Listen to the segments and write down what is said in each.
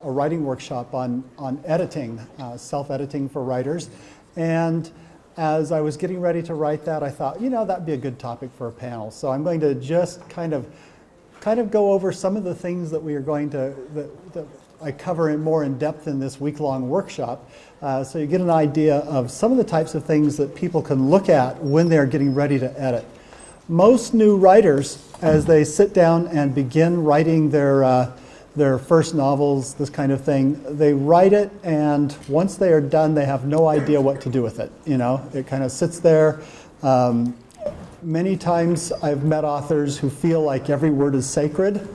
a writing workshop on editing, self-editing for writers. And as I was getting ready to write that, I thought, that'd be a good topic for a panel. So I'm going to just kind of go over some of the things that we are going to, that I cover more in depth in this week-long workshop, so you get an idea of some of the types of things that people can look at when they're getting ready to edit. Most new writers, as they sit down and begin writing their first novels, this kind of thing, they write it, and once they are done, they have no idea what to do with it. It kind of sits there. Many times I've met authors who feel like every word is sacred,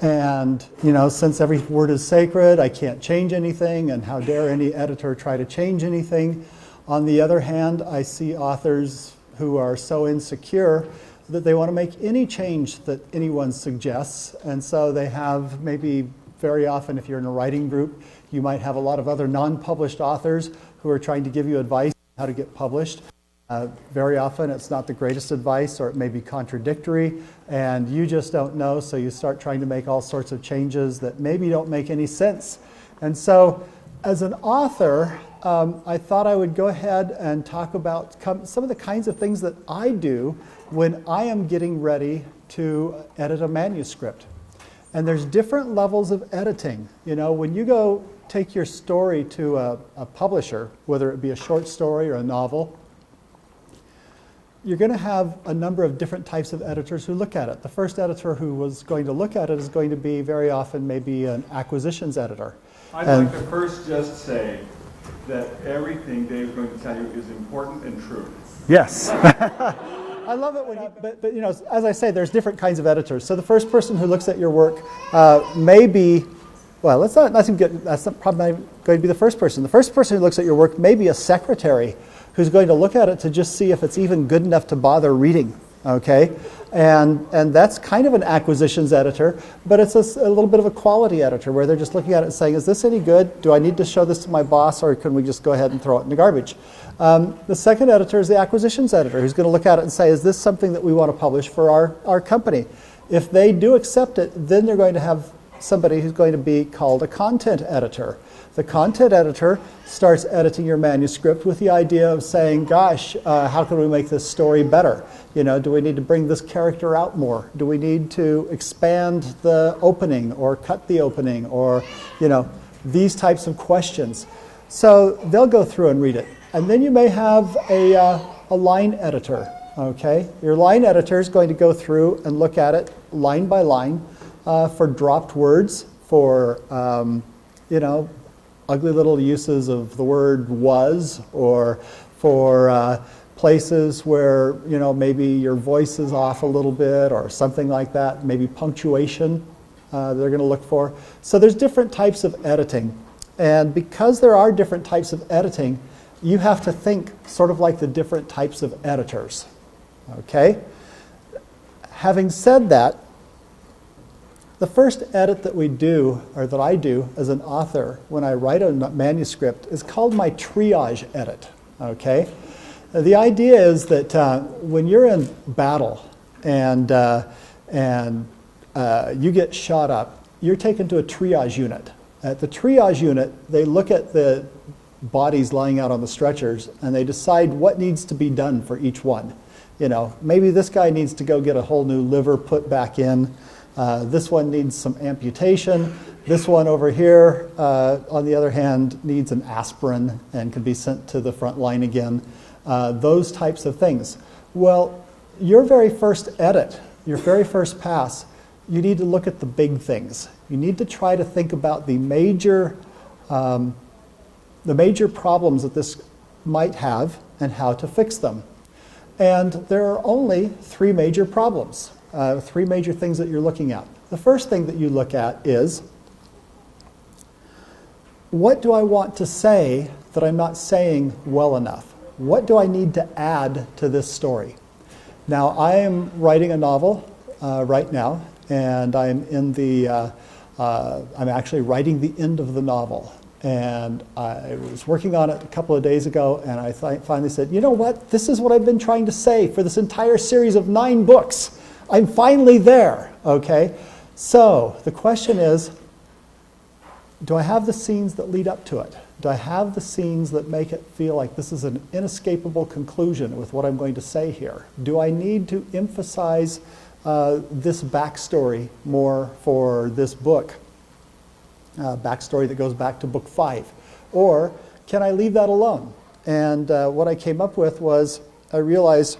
and since every word is sacred, I can't change anything, and how dare any editor try to change anything. On the other hand, I see authors who are so insecure that they want to make any change that anyone suggests, and so they have maybe very often, if you're in a writing group, you might have a lot of other non-published authors who are trying to give you advice on how to get published. Very often it's not the greatest advice, or it may be contradictory, and you just don't know, so you start trying to make all sorts of changes that maybe don't make any sense. And so as an author, I thought I would go ahead and talk about some of the kinds of things that I do when I am getting ready to edit a manuscript. And there's different levels of editing. When you go take your story to a publisher, whether it be a short story or a novel, you're going to have a number of different types of editors who look at it. The first editor who was going to look at it is going to be very often maybe an acquisitions editor. I'd like to first just say that everything Dave's going to tell you is important and true. Yes. I love it when but as I say, there's different kinds of editors. So the first person who looks at your work may be, well, that's probably not going to be the first person. The first person who looks at your work may be a secretary who's going to look at it to just see if it's even good enough to bother reading, okay? And that's kind of an acquisitions editor, but it's a little bit of a quality editor where they're just looking at it and saying, is this any good? Do I need to show this to my boss, or can we just go ahead and throw it in the garbage? The second editor is the acquisitions editor, who's going to look at it and say, is this something that we want to publish for our company? If they do accept it, then they're going to have somebody who's going to be called a content editor. The content editor starts editing your manuscript with the idea of saying, gosh, how can we make this story better? Do we need to bring this character out more? Do we need to expand the opening or cut the opening, or, these types of questions. So they'll go through and read it. And then you may have a line editor, okay? Your line editor is going to go through and look at it line by line for dropped words, for, ugly little uses of the word was, or for places where, maybe your voice is off a little bit or something like that, maybe punctuation they're going to look for. So there's different types of editing. And because there are different types of editing, you have to think sort of like the different types of editors, okay? Having said that, the first edit that we do, or that I do as an author when I write a manuscript, is called my triage edit, okay? The idea is that when you're in battle and you get shot up, you're taken to a triage unit. At the triage unit, they look at the bodies lying out on the stretchers and they decide what needs to be done for each one. Maybe this guy needs to go get a whole new liver put back in. This one needs some amputation. This one over here, on the other hand, needs an aspirin and can be sent to the front line again. Those types of things. Well, your very first edit, your very first pass, you need to look at the big things. You need to try to think about the major problems that this might have and how to fix them. And there are only three major problems. Three major things that you're looking at. The first thing that you look at is, what do I want to say that I'm not saying well enough? What do I need to add to this story? Now, I am writing a novel right now, and I'm actually writing the end of the novel. And I was working on it a couple of days ago, and I finally said, you know what? This is what I've been trying to say for this entire series of 9 books. I'm finally there, okay? So the question is, do I have the scenes that lead up to it? Do I have the scenes that make it feel like this is an inescapable conclusion with what I'm going to say here? Do I need to emphasize this backstory more for this book? Backstory that goes back to book 5. Or can I leave that alone? And what I came up with was, I realized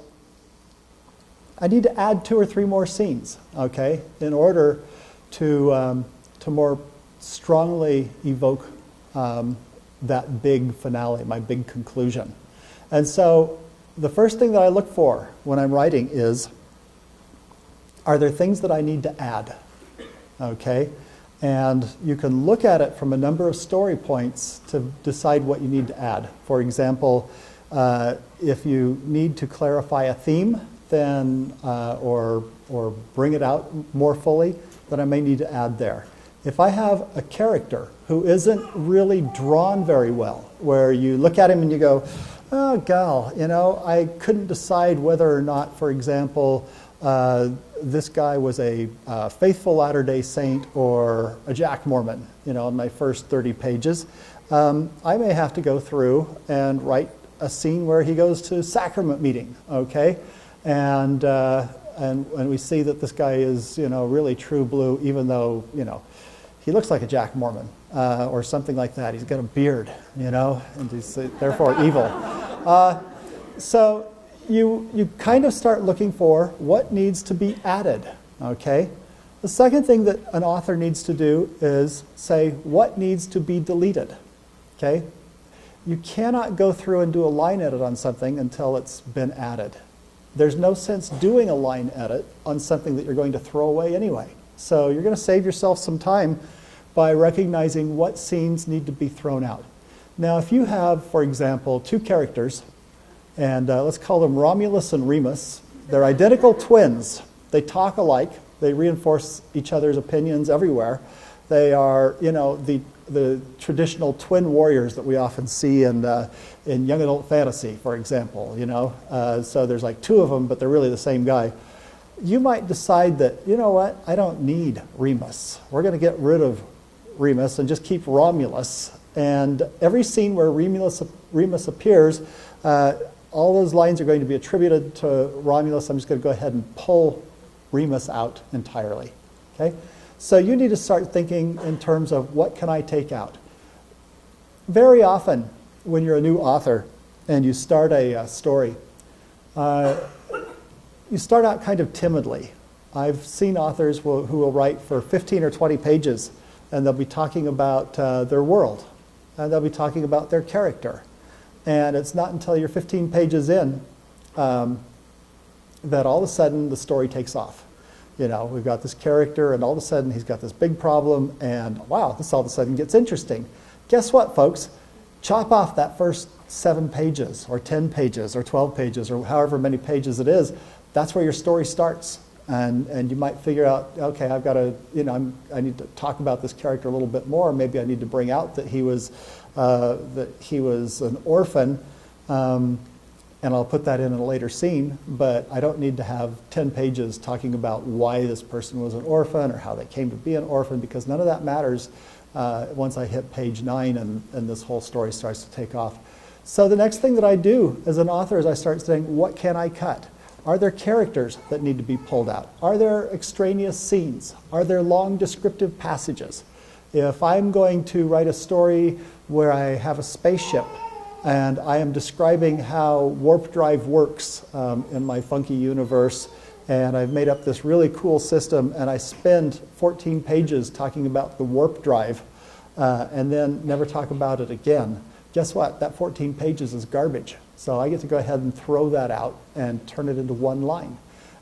I need to add 2 or 3 more scenes, okay, in order to more strongly evoke that big finale, my big conclusion. And so the first thing that I look for when I'm writing is, are there things that I need to add? Okay? And you can look at it from a number of story points to decide what you need to add. For example, if you need to clarify a theme, then or bring it out more fully, then I may need to add there. If I have a character who isn't really drawn very well, where you look at him and you go, oh, gal, you know, I couldn't decide whether or not, for example, this guy was a faithful Latter-day Saint or a Jack Mormon, you know, in my first 30 pages. I may have to go through and write a scene where he goes to sacrament meeting, okay? And we see that this guy is, you know, really true blue, even though, you know, he looks like a Jack Mormon or something like that. He's got a beard, you know, and he's therefore evil. So you kind of start looking for what needs to be added, okay? The second thing that an author needs to do is say what needs to be deleted, okay? You cannot go through and do a line edit on something until it's been added. There's no sense doing a line edit on something that you're going to throw away anyway. So you're going to save yourself some time by recognizing what scenes need to be thrown out. Now, if you have, for example, 2 characters, and let's call them Romulus and Remus. They're identical twins. They talk alike. They reinforce each other's opinions everywhere. They are, you know, the traditional twin warriors that we often see in young adult fantasy, for example, you know. So there's like 2 of them, but they're really the same guy. You might decide that, you know what, I don't need Remus. We're going to get rid of Remus and just keep Romulus. And every scene where Remus appears, all those lines are going to be attributed to Romulus. I'm just going to go ahead and pull Remus out entirely. Okay? So you need to start thinking in terms of what can I take out. Very often, when you're a new author and you start a story, you start out kind of timidly. I've seen authors who will write for 15 or 20 pages, and they'll be talking about their world, and they'll be talking about their character. And it's not until you're 15 pages in that all of a sudden the story takes off. You know, we've got this character, and all of a sudden he's got this big problem, and wow, this all of a sudden gets interesting. Guess what, folks? Chop off that first 7 pages, or 10 pages, or 12 pages, or however many pages it is. That's where your story starts. And you might figure out, okay, I've got to, you know, I need to talk about this character a little bit more. Maybe I need to bring out that he was an orphan, and I'll put that in a later scene. But I don't need to have 10 pages talking about why this person was an orphan or how they came to be an orphan, because none of that matters once I hit page 9 and this whole story starts to take off. So the next thing that I do as an author is I start saying, what can I cut? Are there characters that need to be pulled out? Are there extraneous scenes? Are there long descriptive passages? If I'm going to write a story where I have a spaceship and I am describing how warp drive works in my funky universe, and I've made up this really cool system, and I spend 14 pages talking about the warp drive and then never talk about it again, guess what? That 14 pages is garbage. So I get to go ahead and throw that out and turn it into 1 line.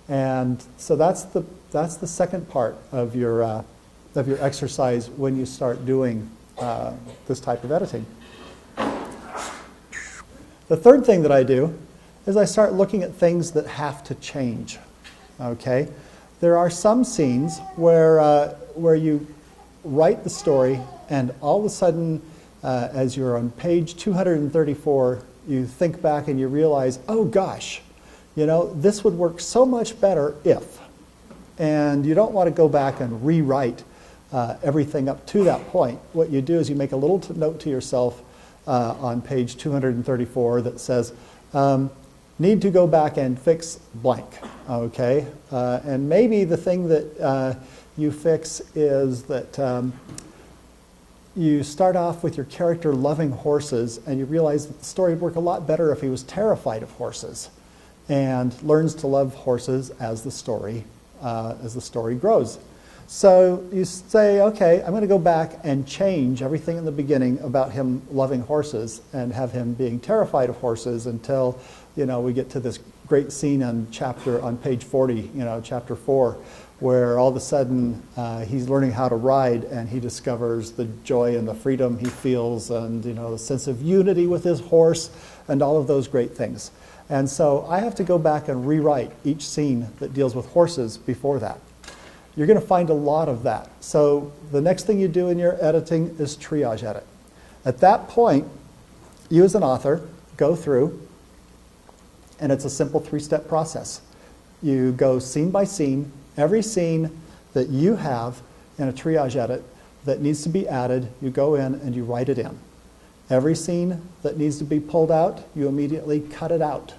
And so that's the second part of your exercise when you start doing this type of editing. The third thing that I do is I start looking at things that have to change. Okay, there are some scenes where you write the story, and all of a sudden, as you're on page 234, you think back and you realize, oh gosh, you know, this would work so much better if. And you don't want to go back and rewrite everything up to that point, what you do is you make a little note to yourself on page 234 that says, need to go back and fix blank, okay? And maybe the thing that you fix is that you start off with your character loving horses, and you realize that the story would work a lot better if he was terrified of horses and learns to love horses as the story grows. So you say, okay, I'm going to go back and change everything in the beginning about him loving horses and have him being terrified of horses until, we get to this great scene on page 40, chapter 4, where all of a sudden he's learning how to ride, and he discovers the joy and the freedom he feels, and the sense of unity with his horse, and all of those great things. And so I have to go back and rewrite each scene that deals with horses before that. You're going to find a lot of that. So the next thing you do in your editing is triage edit. At that point, you as an author go through, and it's a simple 3-step process. You go scene by scene. Every scene that you have in a triage edit that needs to be added, you go in and you write it in. Every scene that needs to be pulled out, you immediately cut it out.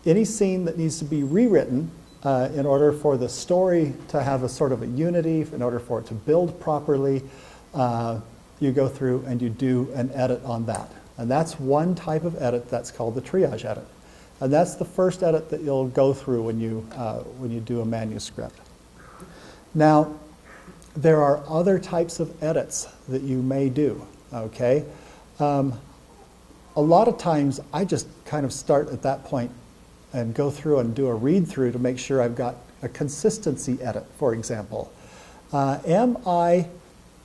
Any scene that needs to be rewritten in order for the story to have a sort of a unity, in order for it to build properly, you go through and you do an edit on that. And that's one type of edit that's called the triage edit. And that's the first edit that you'll go through when you do a manuscript. Now, there are other types of edits that you may do, okay? A lot of times I just kind of start at that point and go through and do a read-through to make sure I've got a consistency edit, for example. Am I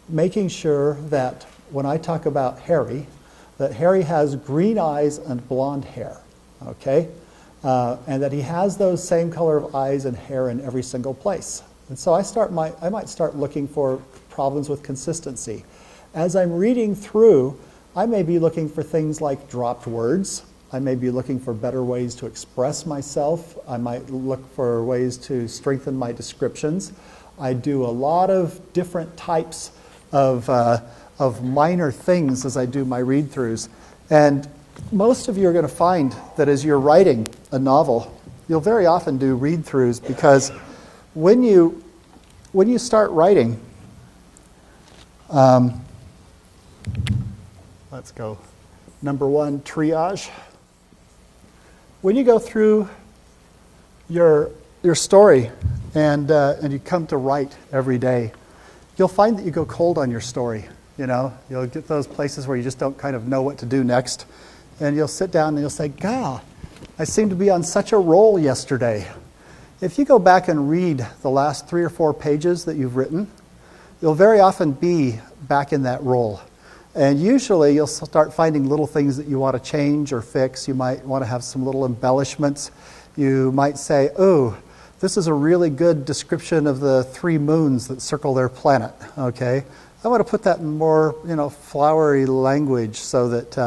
making sure that when I talk about Harry, that Harry has green eyes and blonde hair? Okay, and that he has those same color of eyes and hair in every single place. And so I might start looking for problems with consistency. As I'm reading through, I may be looking for things like dropped words. I may be looking for better ways to express myself. I might look for ways to strengthen my descriptions. I do a lot of different types of minor things as I do my read-throughs. And most of you are going to find that as you're writing a novel, you'll very often do read-throughs, because when you start writing, let's go. Number 1, triage. When you go through your story and you come to write every day, you'll find that you go cold on your story. You'll get those places where you just don't kind of know what to do next. And you'll sit down and you'll say, God, I seem to be on such a roll yesterday. If you go back and read the last 3 or 4 pages that you've written, you'll very often be back in that roll. And usually you'll start finding little things that you want to change or fix. You might want to have some little embellishments. You might say, oh, this is a really good description of the 3 moons that circle their planet. Okay, I want to put that in more, flowery language so that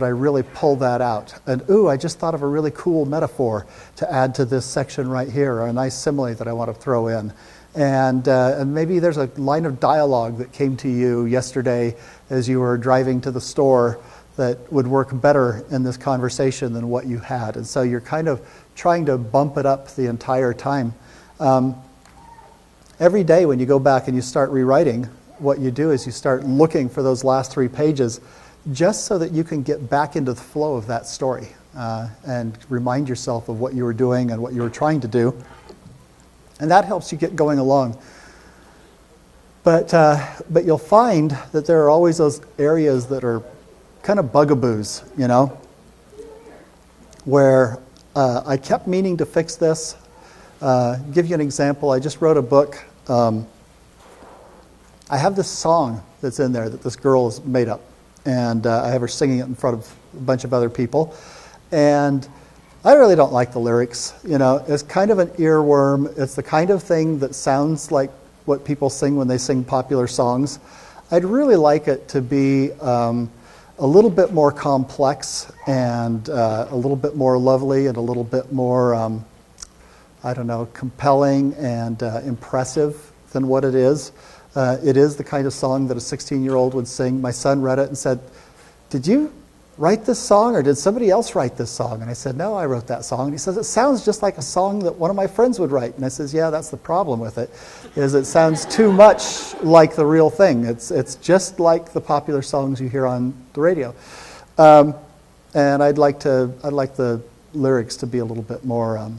I really pull that out. And ooh, I just thought of a really cool metaphor to add to this section right here, or a nice simile that I want to throw in. And maybe there's a line of dialogue that came to you yesterday as you were driving to the store that would work better in this conversation than what you had. And so you're kind of trying to bump it up the entire time. Every day when you go back and you start rewriting, what you do is you start looking for those last 3 pages just so that you can get back into the flow of that story and remind yourself of what you were doing and what you were trying to do. And that helps you get going along. But you'll find that there are always those areas that are kind of bugaboos, where I kept meaning to fix this. Give you an example. I just wrote a book. I have this song that's in there that this girl has made up. And I have her singing it in front of a bunch of other people. And I really don't like the lyrics. It's kind of an earworm. It's the kind of thing that sounds like what people sing when they sing popular songs. I'd really like it to be a little bit more complex and a little bit more lovely and a little bit more, compelling and impressive than what it is. It is the kind of song that a 16-year-old would sing. My son read it and said, "Did you write this song, or did somebody else write this song?" And I said, "No, I wrote that song." And he says, "It sounds just like a song that one of my friends would write." And I says, "Yeah, that's the problem with it, is it sounds too much like the real thing. It's just like the popular songs you hear on the radio." And I'd like the lyrics to be a little bit more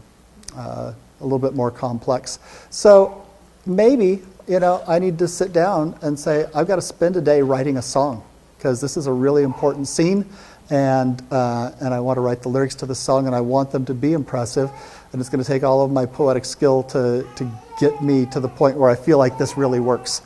complex. So maybe, I need to sit down and say, I've got to spend a day writing a song, because this is a really important scene, and I want to write the lyrics to the song, and I want them to be impressive, and it's going to take all of my poetic skill to get me to the point where I feel like this really works.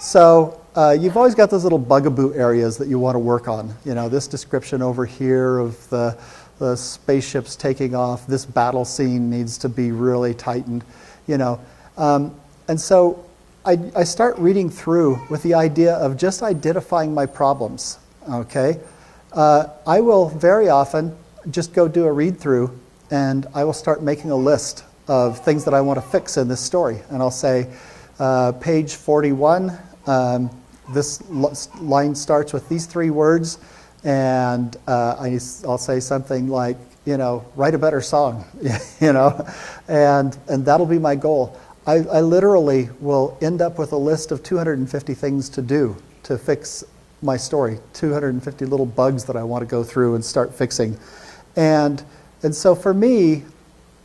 So you've always got those little bugaboo areas that you want to work on. This description over here of the spaceships taking off, this battle scene needs to be really tightened, and so I start reading through with the idea of just identifying my problems, okay? I will very often just go do a read-through, and I will start making a list of things that I want to fix in this story. And I'll say, page 41, this line starts with these 3 words, and I'll say something like, write a better song, and that'll be my goal. I literally will end up with a list of 250 things to do to fix my story, 250 little bugs that I want to go through and start fixing. And so for me,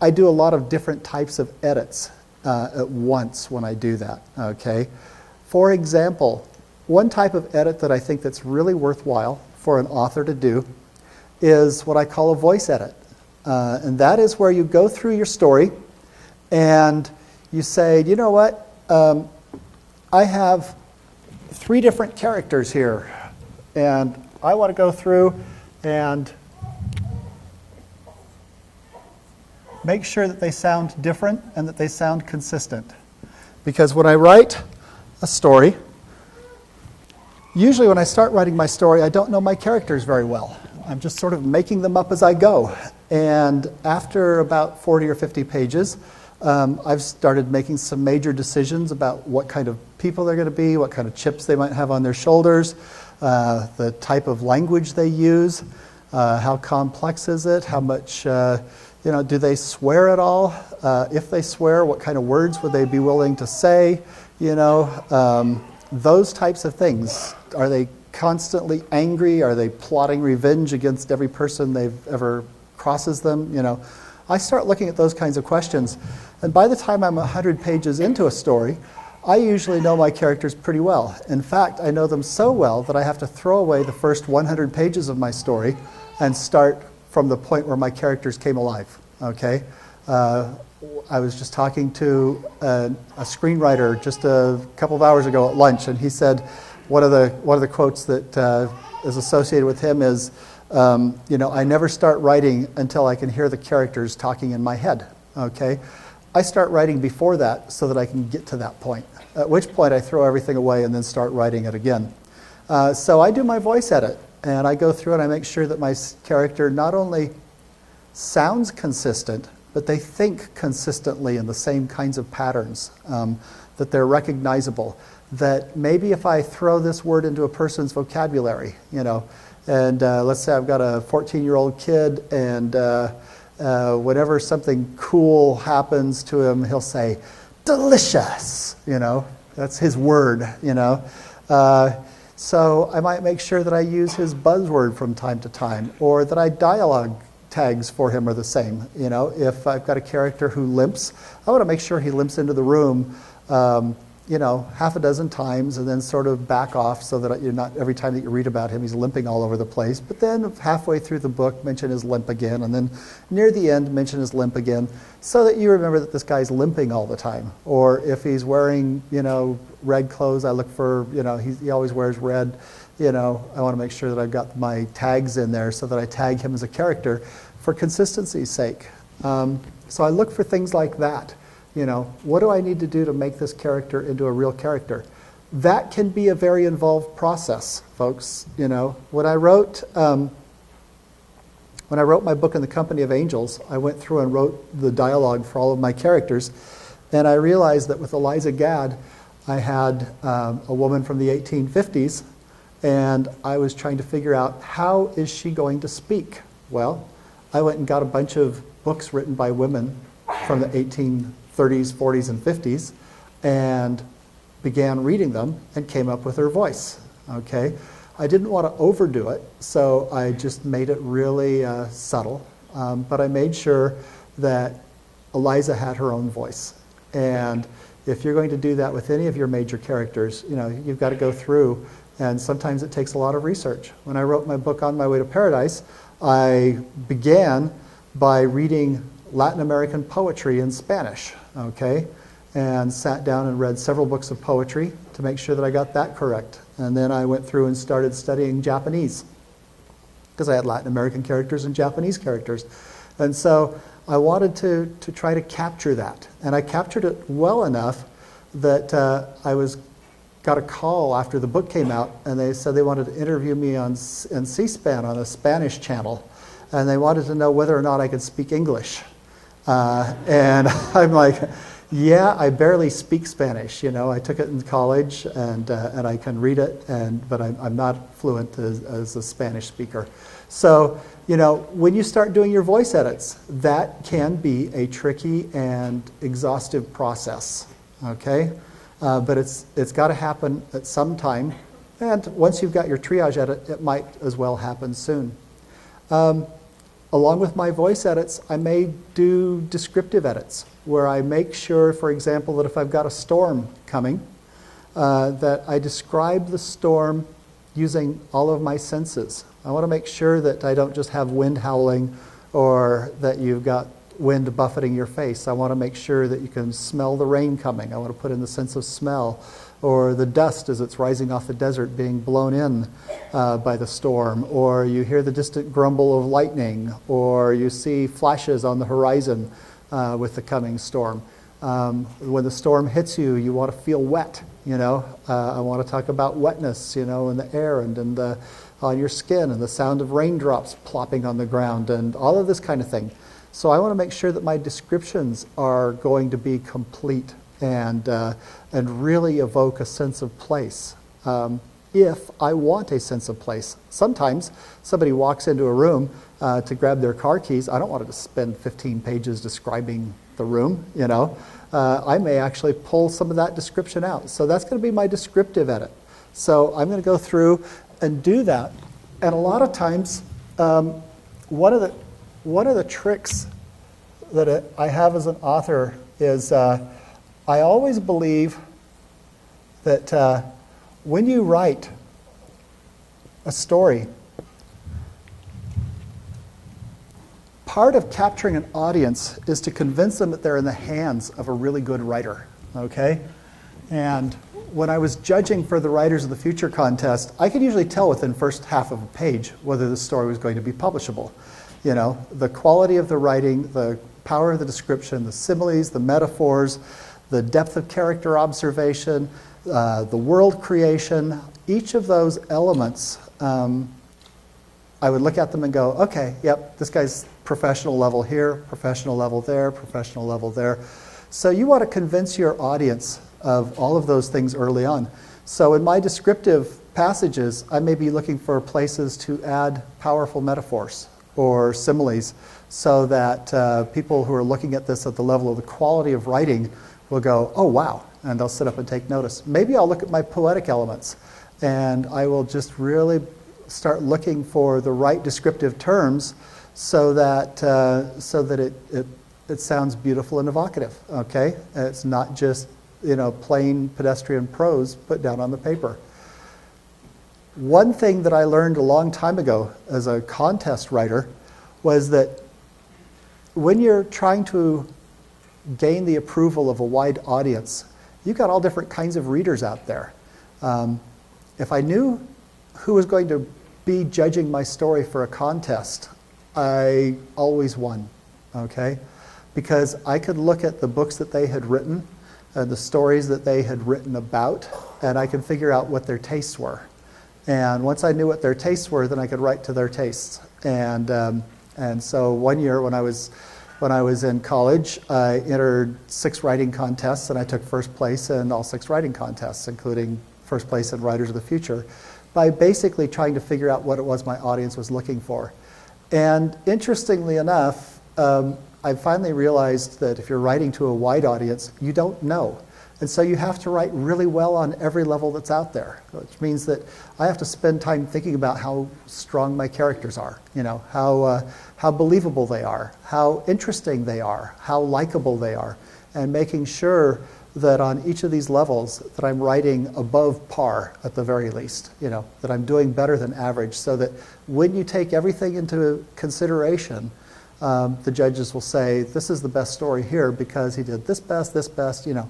I do a lot of different types of edits at once when I do that, okay? For example, one type of edit that I think that's really worthwhile for an author to do is what I call a voice edit. And that is where you go through your story and you say, you know what, I have 3 different characters here, and I want to go through and make sure that they sound different and that they sound consistent. Because when I write a story, usually when I start writing my story, I don't know my characters very well. I'm just sort of making them up as I go. And after about 40 or 50 pages, I've started making some major decisions about what kind of people they're going to be, what kind of chips they might have on their shoulders, the type of language they use, how complex is it, how much, do they swear at all? If they swear, what kind of words would they be willing to say? Those types of things. Are they constantly angry? Are they plotting revenge against every person they've ever crosses them? I start looking at those kinds of questions. And by the time I'm 100 pages into a story, I usually know my characters pretty well. In fact, I know them so well that I have to throw away the first 100 pages of my story and start from the point where my characters came alive, okay? I was just talking to a screenwriter just a couple of hours ago at lunch, and he said one of the quotes that is associated with him is, I never start writing until I can hear the characters talking in my head, okay? I start writing before that so that I can get to that point, at which point I throw everything away and then start writing it again. So I do my voice edit, and I go through and I make sure that my character not only sounds consistent, but they think consistently in the same kinds of patterns, that they're recognizable, that maybe if I throw this word into a person's vocabulary, and let's say I've got a 14-year-old kid, and whenever something cool happens to him, he'll say, delicious, that's his word, So I might make sure that I use his buzzword from time to time, or that I dialogue tags for him are the same. If I've got a character who limps, I want to make sure he limps into the room, half a dozen times and then sort of back off so that you're not, every time that you read about him, he's limping all over the place. But then halfway through the book, mention his limp again, and then near the end, mention his limp again, so that you remember that this guy's limping all the time. Or if he's wearing, red clothes, I look for, he always wears red. I want to make sure that I've got my tags in there so that I tag him as a character for consistency's sake. So I look for things like that. What do I need to do to make this character into a real character? That can be a very involved process, folks. When I wrote my book In the Company of Angels, I went through and wrote the dialogue for all of my characters, and I realized that with Eliza Gadd, I had a woman from the 1850s, and I was trying to figure out, how is she going to speak? Well, I went and got a bunch of books written by women from the 1830s, 40s, and 50s, and began reading them and came up with her voice. Okay, I didn't want to overdo it, so I just made it really subtle, but I made sure that Eliza had her own voice. And if you're going to do that with any of your major characters, you know, you've got to go through, and sometimes it takes a lot of research. When I wrote my book On My Way to Paradise, I began by reading Latin American poetry in Spanish, okay, and sat down and read several books of poetry to make sure that I got that correct. And then I went through and started studying Japanese, because I had Latin American characters and Japanese characters. And so I wanted to try to capture that. And I captured it well enough that I got a call after the book came out, and they said they wanted to interview me on C-SPAN on a Spanish channel. And they wanted to know whether or not I could speak English. And I'm like, yeah, I barely speak Spanish. You know, I took it in college, and I can read it, but I'm not fluent as a Spanish speaker. So, you know, when you start doing your voice edits, that can be a tricky and exhaustive process. Okay, but it's got to happen at some time, and once you've got your triage edit, it might as well happen soon. Along with my voice edits, I may do descriptive edits, where I make sure, for example, that if I've got a storm coming, that I describe the storm using all of my senses. I want to make sure that I don't just have wind howling or that you've got wind buffeting your face. I want to make sure that you can smell the rain coming. I want to put in the sense of smell, or the dust as it's rising off the desert being blown in by the storm, or you hear the distant grumble of lightning, or you see flashes on the horizon with the coming storm. When the storm hits you, you want to feel wet, you know. I want to talk about wetness, you know, in the air and in on your skin, and the sound of raindrops plopping on the ground, and all of this kind of thing. So I want to make sure that my descriptions are going to be complete and really evoke a sense of place. If I want a sense of place. Sometimes somebody walks into a room to grab their car keys. I don't want to spend 15 pages describing the room, you know. I may actually pull some of that description out. So that's going to be my descriptive edit. So I'm going to go through and do that. And a lot of times, one of the tricks that I have as an author is I always believe that when you write a story, part of capturing an audience is to convince them that they're in the hands of a really good writer, okay? And when I was judging for the Writers of the Future contest, I could usually tell within the first half of a page whether the story was going to be publishable. You know, the quality of the writing, the power of the description, the similes, the metaphors, the depth of character observation, the world creation, each of those elements, I would look at them and go, okay, yep, this guy's professional level here, professional level there, professional level there. So you want to convince your audience of all of those things early on. So in my descriptive passages, I may be looking for places to add powerful metaphors or similes so that people who are looking at this at the level of the quality of writing will go, oh, wow, and they'll sit up and take notice. Maybe I'll look at my poetic elements, and I will just really start looking for the right descriptive terms so that it sounds beautiful and evocative, okay? It's not just, you know, plain pedestrian prose put down on the paper. One thing that I learned a long time ago as a contest writer was that when you're trying to gain the approval of a wide audience, you've got all different kinds of readers out there. If I knew who was going to be judging my story for a contest, I always won, okay? Because I could look at the books that they had written and the stories that they had written about, and I could figure out what their tastes were. And once I knew what their tastes were, then I could write to their tastes. And so one year when I was When I was in college, I entered 6 writing contests, and I took first place in all 6 writing contests, including first place in Writers of the Future, by basically trying to figure out what it was my audience was looking for. And interestingly enough, I finally realized that if you're writing to a wide audience, you don't know. And so you have to write really well on every level that's out there, which means that I have to spend time thinking about how strong my characters are, how believable they are, how interesting they are, how likable they are, and making sure that on each of these levels that I'm writing above par at the very least, that I'm doing better than average, so that when you take everything into consideration, the judges will say, this is the best story here because he did this best,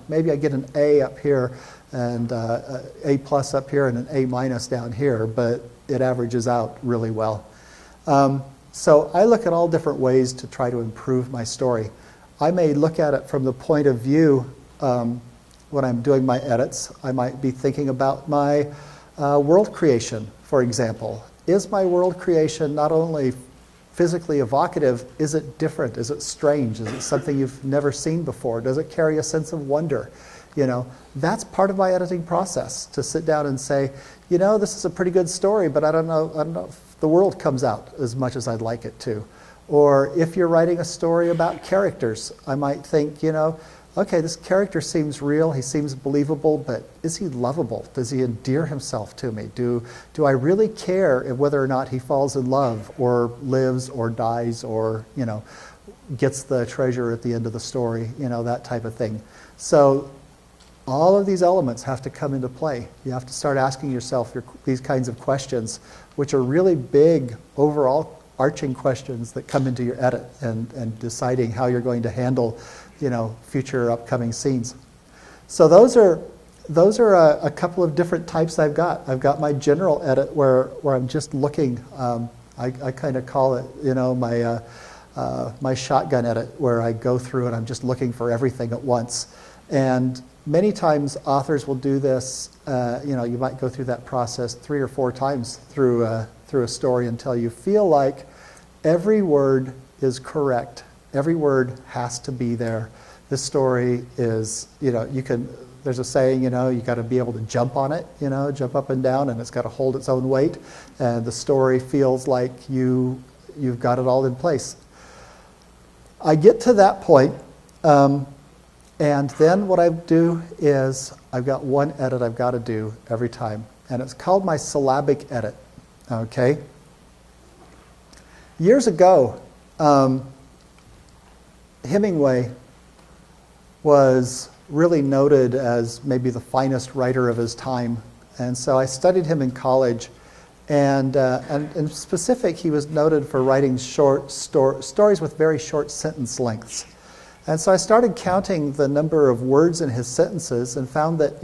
maybe I get an A up here and A plus up here and an A minus down here, but it averages out really well. So I look at all different ways to try to improve my story. I may look at it from the point of view when I'm doing my edits. I might be thinking about my world creation, for example. Is my world creation not only physically evocative, is it different? Is it strange? Is it something you've never seen before? Does it carry a sense of wonder? That's part of my editing process, to sit down and say, this is a pretty good story, but I don't know if the world comes out as much as I'd like it to. Or if you're writing a story about characters, I might think, okay, this character seems real, he seems believable, but is he lovable? Does he endear himself to me? Do I really care whether or not he falls in love or lives or dies or, gets the treasure at the end of the story, that type of thing. So all of these elements have to come into play. You have to start asking yourself these kinds of questions, which are really big overall arching questions that come into your edit and deciding how you're going to handle future upcoming scenes. So those are a couple of different types I've got. I've got my general edit where I'm just looking. I kind of call it my shotgun edit, where I go through and I'm just looking for everything at once. And many times authors will do this. You might go through that process 3 or 4 times through a story until you feel like every word is correct. Every word has to be there. This story is, there's a saying, you got to be able to jump on it, jump up and down, and it's got to hold its own weight. And the story feels like you've got it all in place. I get to that point, and then what I do is I've got one edit I've got to do every time, and it's called my syllabic edit. Okay? Years ago, Hemingway was really noted as maybe the finest writer of his time. And so I studied him in college. And in specific, he was noted for writing short stories with very short sentence lengths. And so I started counting the number of words in his sentences and found that,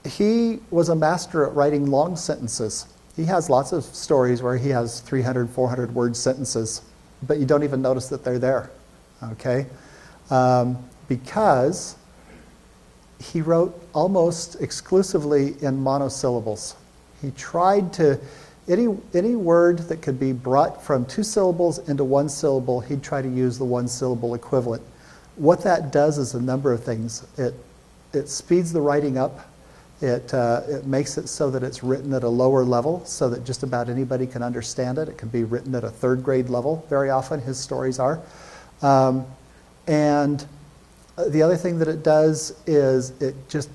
he was a master at writing long sentences. He has lots of stories where he has 300, 400 word sentences, but you don't even notice that they're there. Okay, because he wrote almost exclusively in monosyllables. He tried to, any word that could be brought from 2 syllables into 1 syllable, he'd try to use the 1 syllable equivalent. What that does is a number of things. It speeds the writing up. It makes it so that it's written at a lower level so that just about anybody can understand it. It can be written at a 3rd grade level. Very often his stories are. And the other thing that it does is it just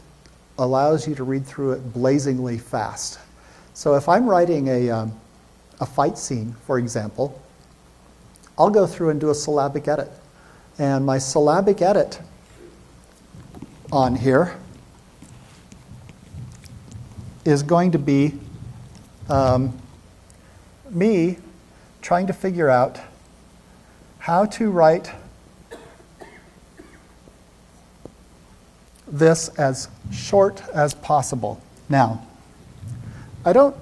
allows you to read through it blazingly fast. So if I'm writing a fight scene, for example, I'll go through and do a syllabic edit. And my syllabic edit on here is going to be me trying to figure out how to write this as short as possible. Now, I don't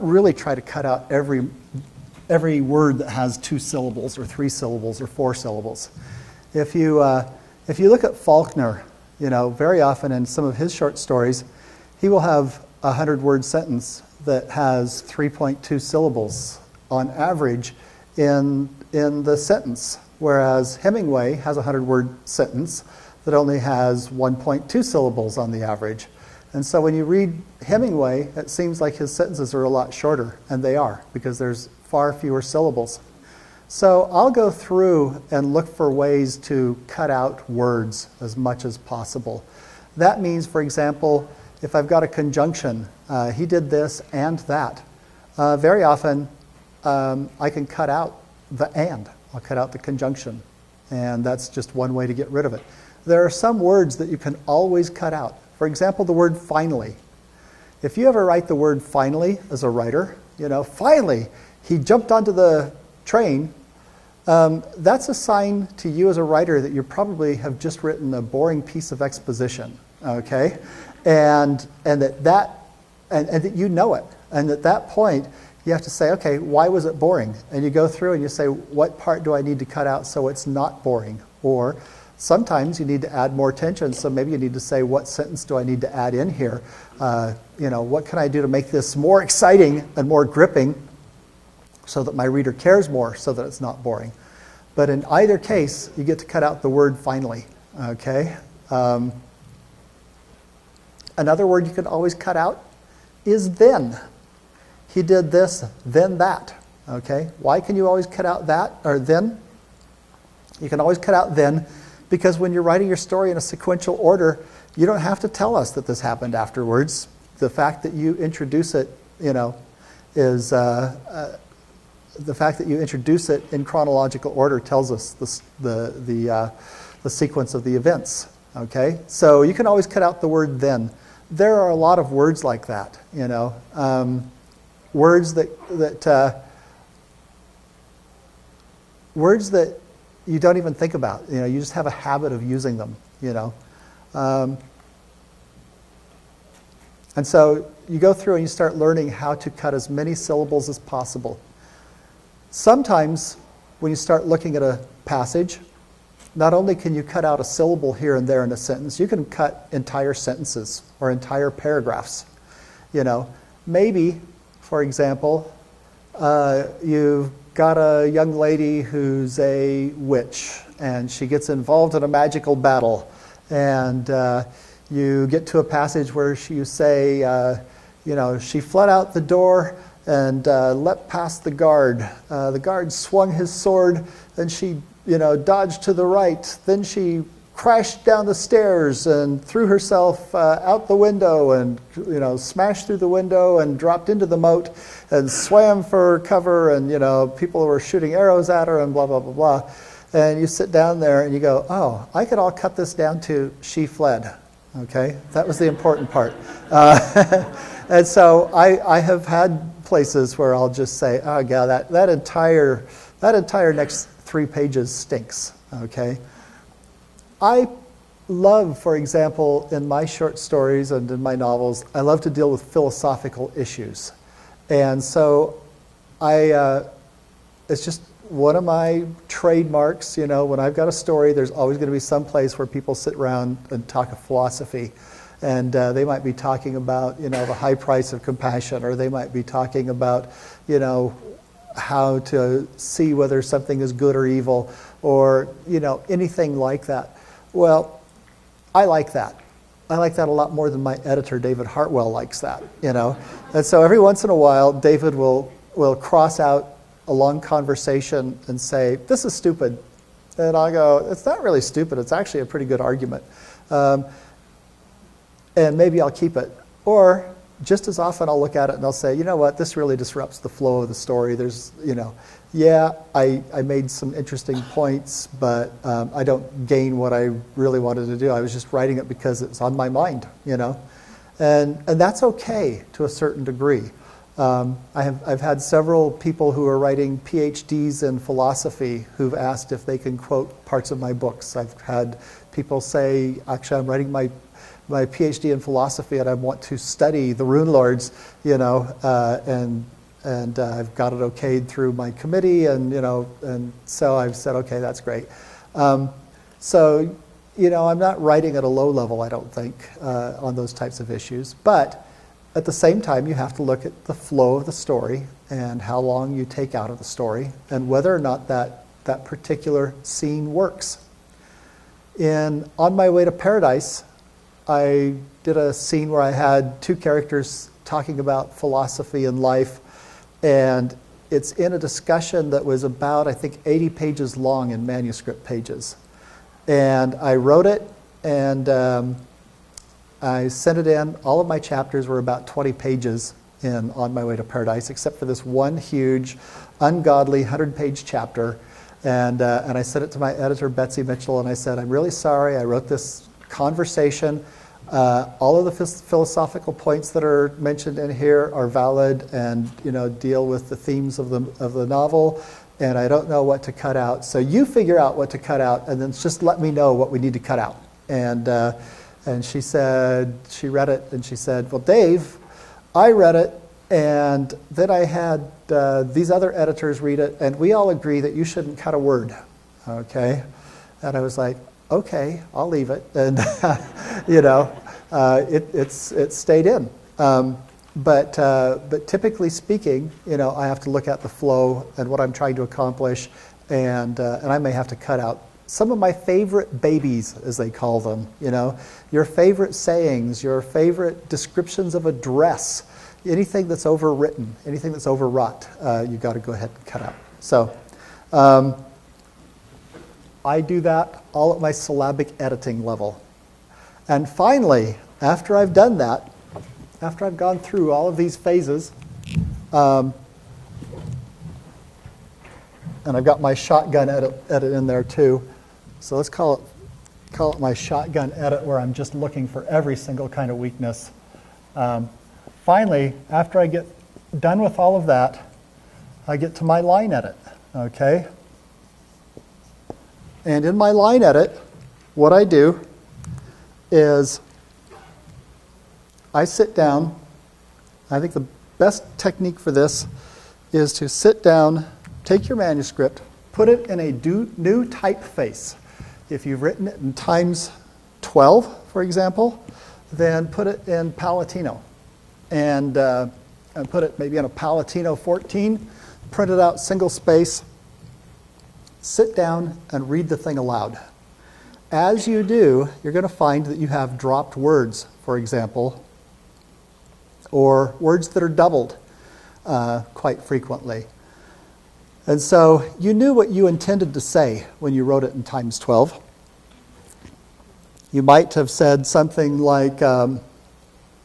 really try to cut out every word that has 2 syllables or 3 syllables or 4 syllables. If you look at Faulkner, very often in some of his short stories, he will have a 100-word sentence that has 3.2 syllables on average in the sentence. whereas Hemingway has a 100-word sentence that only has 1.2 syllables on the average. And so when you read Hemingway, it seems like his sentences are a lot shorter, and they are, because there's far fewer syllables. So I'll go through and look for ways to cut out words as much as possible. That means, for example, if I've got a conjunction, he did this and that. Very often, I can cut out the and. I'll cut out the conjunction, and that's just one way to get rid of it. There are some words that you can always cut out. For example, the word finally. If you ever write the word finally as a writer, finally, he jumped onto the train, that's a sign to you as a writer that you probably have just written a boring piece of exposition, okay? And that you know it. And at that point, you have to say, okay, why was it boring? And you go through and you say, what part do I need to cut out so it's not boring? Or sometimes you need to add more tension, so maybe you need to say, what sentence do I need to add in here? What can I do to make this more exciting and more gripping so that my reader cares more, so that it's not boring? But in either case, you get to cut out the word finally, okay? Another word you can always cut out is then. He did this, then that, okay? Why can you always cut out that, or then? You can always cut out then, because when you're writing your story in a sequential order, you don't have to tell us that this happened afterwards. The fact that you introduce it, is the fact that you introduce it in chronological order tells us the sequence of the events. Okay, so you can always cut out the word then. There are a lot of words like that. Words that you don't even think about. You just have a habit of using them. And so you go through and you start learning how to cut as many syllables as possible. Sometimes when you start looking at a passage, not only can you cut out a syllable here and there in a sentence, you can cut entire sentences or entire paragraphs. Maybe, for example, you've got a young lady who's a witch, and she gets involved in a magical battle, and you get to a passage where you say, she fled out the door and leapt past the guard. The guard swung his sword, and she, dodged to the right. Then she crashed down the stairs and threw herself out the window and, smashed through the window and dropped into the moat and swam for cover, and, people were shooting arrows at her and blah, blah, blah, blah. And you sit down there and you go, oh, I could all cut this down to she fled. Okay, that was the important part. And so I have had places where I'll just say, oh, God, that entire next 3 pages stinks. Okay. I love, for example, in my short stories and in my novels, I love to deal with philosophical issues. And so it's just one of my trademarks, when I've got a story, there's always going to be some place where people sit around and talk of philosophy. And they might be talking about, the high price of compassion, or they might be talking about, how to see whether something is good or evil, or, anything like that. Well, I like that. I like that a lot more than my editor, David Hartwell, likes that, And so every once in a while, David will cross out a long conversation and say, this is stupid. And I'll go, it's not really stupid. It's actually a pretty good argument. And maybe I'll keep it. Or just as often I'll look at it and I'll say, you know what, this really disrupts the flow of the story. There's, I made some interesting points, but I don't gain what I really wanted to do. I was just writing it because it's on my mind, And that's okay to a certain degree. I've had several people who are writing PhDs in philosophy who've asked if they can quote parts of my books. I've had people say, actually, I'm writing my PhD in philosophy and I want to study the Rune Lords, and I've got it okayed through my committee, and so I've said, okay, that's great. So, I'm not writing at a low level, I don't think, on those types of issues, but at the same time, you have to look at the flow of the story and how long you take out of the story and whether or not that that particular scene works. In On My Way to Paradise, I did a scene where I had two characters talking about philosophy and life, and it's in a discussion that was about, I think, 80 pages long in manuscript pages. And I wrote it, and I sent it in. All of my chapters were about 20 pages in On My Way to Paradise, except for this one huge, ungodly 100-page chapter. And I sent it to my editor, Betsy Mitchell, and I said, I'm really sorry, I wrote this conversation. All of the philosophical points that are mentioned in here are valid and deal with the themes of the novel, and I don't know what to cut out. So you figure out what to cut out, and then just let me know what we need to cut out. And she said, she read it, and she said, well, Dave, I read it, and then I had these other editors read it, and we all agree that you shouldn't cut a word, okay? And I was like, okay, I'll leave it, and it stayed in. But typically speaking, I have to look at the flow and what I'm trying to accomplish, and I may have to cut out some of my favorite babies, as they call them. Your favorite sayings, your favorite descriptions of a dress. Anything that's overwritten, anything that's overwrought, you've got to go ahead and cut out. So I do that all at my syllabic editing level. And finally, after I've done that, after I've gone through all of these phases, and I've got my shotgun edit in there too. So let's call it my shotgun edit, where I'm just looking for every single kind of weakness. Finally, after I get done with all of that, I get to my line edit, okay? And in my line edit, what I do is I sit down. I think the best technique for this is to sit down, take your manuscript, put it in a new typeface. If you've written it in Times 12, for example, then put it in Palatino. And put it maybe in a Palatino 14, print it out single space, sit down and read the thing aloud. As you do, you're going to find that you have dropped words, for example, or words that are doubled quite frequently. And so you knew what you intended to say when you wrote it in Times 12. You might have said something like,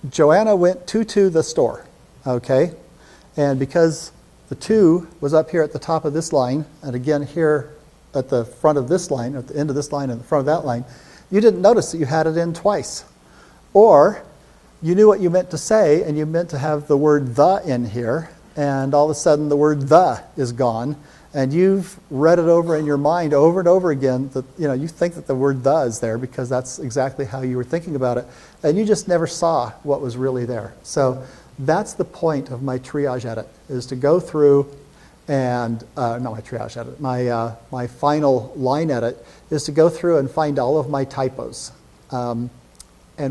Joanna went to the store, okay? And because the to was up here at the top of this line, and again here at the front of this line, at the end of this line and the front of that line, you didn't notice that you had it in twice. Or you knew what you meant to say, and you meant to have the word the in here, and all of a sudden the word the is gone, and you've read it over in your mind over and over again that you think that the word the is there because that's exactly how you were thinking about it, and you just never saw what was really there. So that's the point of my triage edit, is to go through and not my triage edit, my final line edit is to go through and find all of my typos. And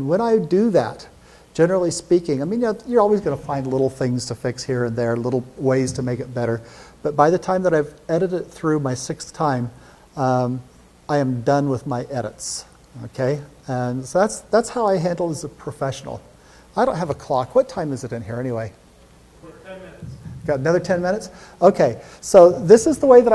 when I do that, generally speaking, I mean, you're always going to find little things to fix here and there, little ways to make it better. But by the time that I've edited it through my 6th time, I am done with my edits. Okay, and so that's how I handle it as a professional. I don't have a clock. What time is it in here anyway? 10 minutes. Got another 10 minutes? Okay, so this is the way that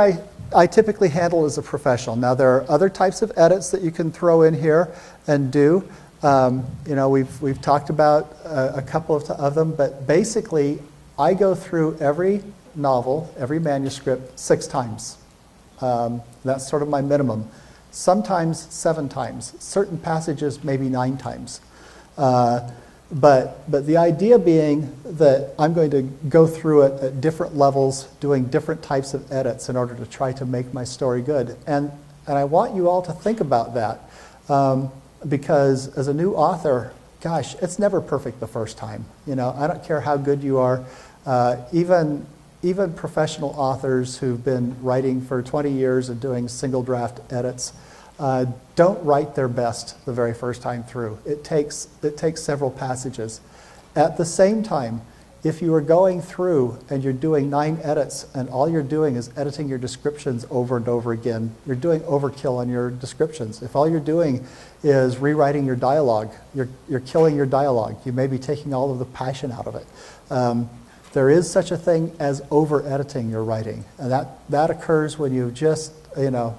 I typically handle it as a professional. Now there are other types of edits that you can throw in here and do. We've talked about a couple of them, but basically I go through every novel, every manuscript 6 times. That's sort of my minimum. Sometimes 7 times. Certain passages maybe 9 times. But the idea being that I'm going to go through it at different levels, doing different types of edits in order to try to make my story good. And I want you all to think about that. Because as a new author, gosh, it's never perfect the first time. I don't care how good you are. Even professional authors who've been writing for 20 years and doing single draft edits don't write their best the very first time through. It takes several passages. At the same time, If you are going through and you're doing 9 edits and all you're doing is editing your descriptions over and over again, you're doing overkill on your descriptions. If all you're doing is rewriting your dialogue, you're killing your dialogue. You may be taking all of the passion out of it. There is such a thing as over-editing your writing, and that occurs when you just, you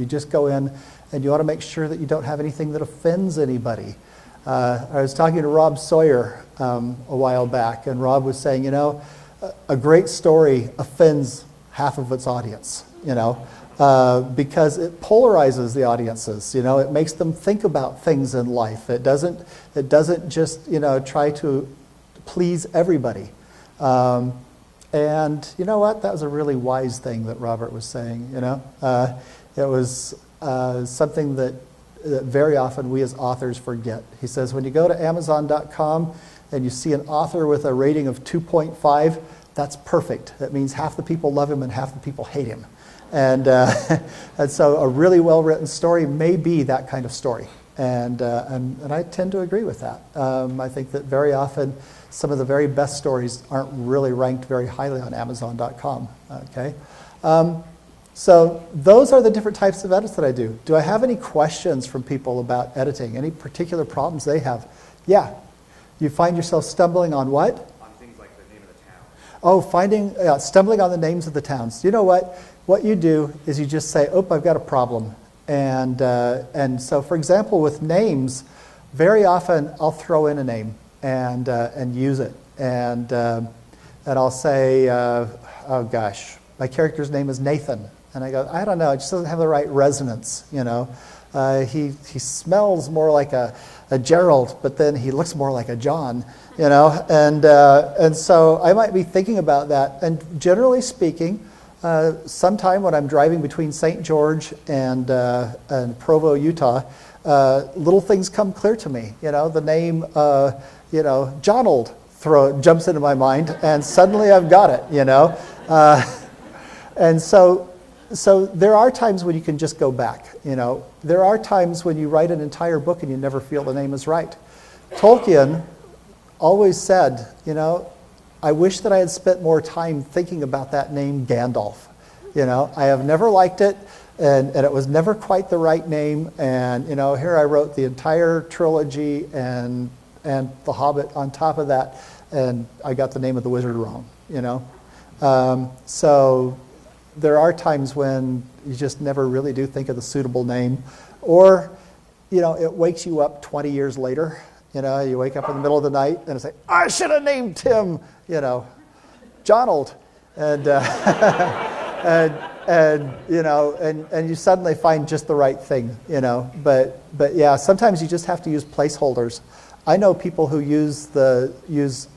just go in and you want to make sure that you don't have anything that offends anybody. I was talking to Rob Sawyer a while back, and Rob was saying, a great story offends half of its audience, because it polarizes the audiences. It makes them think about things in life. It doesn't just, try to please everybody. And you know what? That was a really wise thing that Robert was saying. It was something that very often we as authors forget. He says, when you go to Amazon.com and you see an author with a rating of 2.5, that's perfect. That means half the people love him and half the people hate him. And so a really well-written story may be that kind of story. And I tend to agree with that. I think that very often some of the very best stories aren't really ranked very highly on Amazon.com. Okay? So those are the different types of edits that I do. Do I have any questions from people about editing? Any particular problems they have? Yeah. You find yourself stumbling on what? On things like the name of the town. Oh, stumbling on the names of the towns. You know what? What you do is you just say, "Oh, I've got a problem." And so, for example, with names, very often I'll throw in a name and use it, and I'll say, "Oh gosh, my character's name is Nathan," and I go, "I don't know, it just doesn't have the right resonance, He smells more like a Gerald, but then he looks more like a John, and so I might be thinking about that. And generally speaking, sometime when I'm driving between St. George and Provo, Utah, little things come clear to me. The name, Jonold jumps into my mind, and suddenly I've got it. And so there are times when you can just go back. There are times when you write an entire book and you never feel the name is right. Tolkien always said, I wish that I had spent more time thinking about that name Gandalf. I have never liked it, and it was never quite the right name. And here I wrote the entire trilogy and The Hobbit on top of that, and I got the name of the wizard wrong. So there are times when you just never really do think of the suitable name, or it wakes you up 20 years later. You wake up in the middle of the night and say, I should have named him, Jonold, and you suddenly find just the right thing, But yeah, sometimes you just have to use placeholders. I know people who use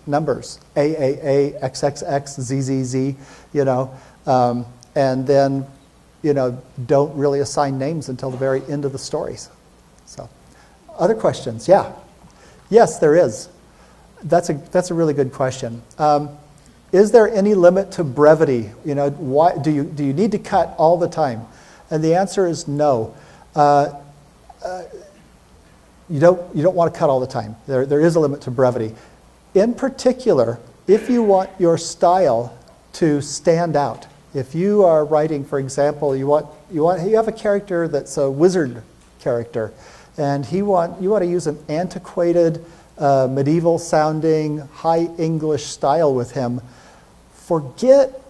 numbers, AAA, XXX, ZZZ, and then don't really assign names until the very end of the stories. So, other questions? Yeah. Yes, there is. That's a really good question. Is there any limit to brevity? Why do you need to cut all the time? And the answer is no. You don't want to cut all the time. There is a limit to brevity. In particular, if you want your style to stand out, if you are writing, for example, you have a character that's a wizard character, and you want to use an antiquated, medieval-sounding, high English style with him. Forget,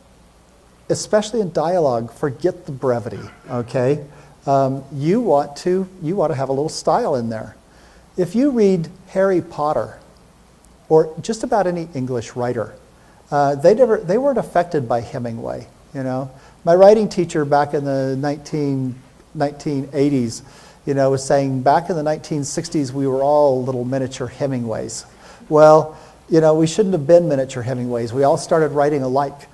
especially in dialogue, forget the brevity. Okay, you want to have a little style in there. If you read Harry Potter, or just about any English writer, they weren't affected by Hemingway. My writing teacher back in the 1980s, was saying back in the 1960s we were all little miniature Hemingways. Well, we shouldn't have been miniature Hemingways. We all started writing alike.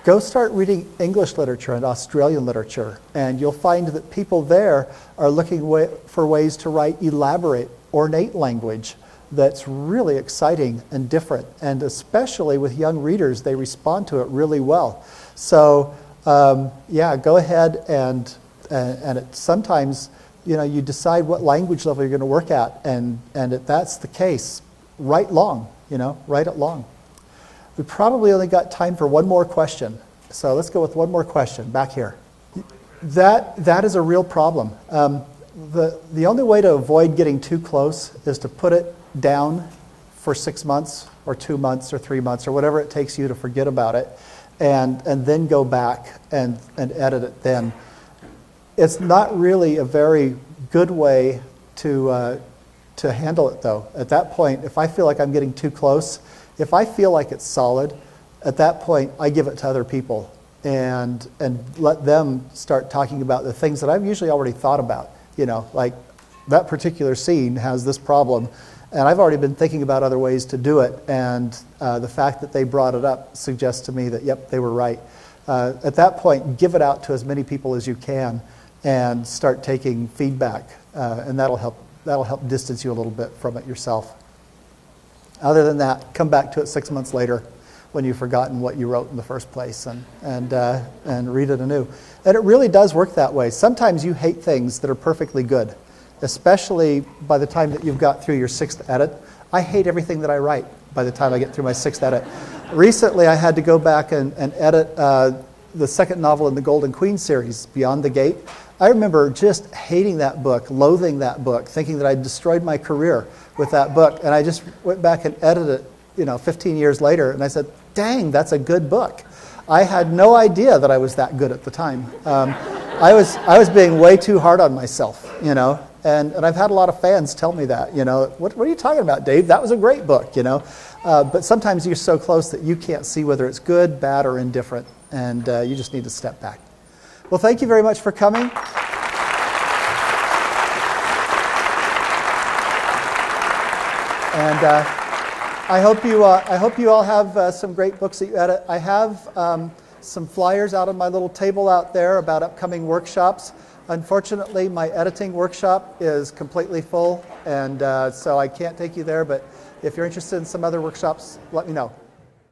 Go start reading English literature and Australian literature, and you'll find that people there are looking for ways to write elaborate, ornate language that's really exciting and different. And especially with young readers, they respond to it really well. So, go ahead and sometimes, you decide what language level you're going to work at, and if that's the case, write long. write it long. We probably only got time for one more question. So let's go with one more question back here. That is a real problem. The only way to avoid getting too close is to put it down for 6 months or 2 months or 3 months or whatever it takes you to forget about it, and then go back and edit it then. It's not really a very good way to handle it, though. At that point, if I feel like I'm getting too close, if I feel like it's solid, at that point I give it to other people and let them start talking about the things that I've usually already thought about. Like that particular scene has this problem, and I've already been thinking about other ways to do it, and the fact that they brought it up suggests to me that, yep, they were right. At that point, give it out to as many people as you can and start taking feedback, and that'll help distance you a little bit from it yourself. Other than that, come back to it 6 months later when you've forgotten what you wrote in the first place and read it anew. And it really does work that way. Sometimes you hate things that are perfectly good, especially by the time that you've got through your 6th edit. I hate everything that I write by the time I get through my 6th edit. Recently, I had to go back and edit the second novel in the Golden Queen series, Beyond the Gate. I remember just hating that book, loathing that book, thinking that I'd destroyed my career with that book. And I just went back and edited it, 15 years later, and I said, dang, that's a good book. I had no idea that I was that good at the time. I was being way too hard on myself, and I've had a lot of fans tell me that, what are you talking about, Dave? That was a great book, But sometimes you're so close that you can't see whether it's good, bad, or indifferent, and you just need to step back. Well, thank you very much for coming. And I hope you all have some great books that you edit. I have some flyers out on my little table out there about upcoming workshops. Unfortunately, my editing workshop is completely full, and so I can't take you there. But if you're interested in some other workshops, let me know.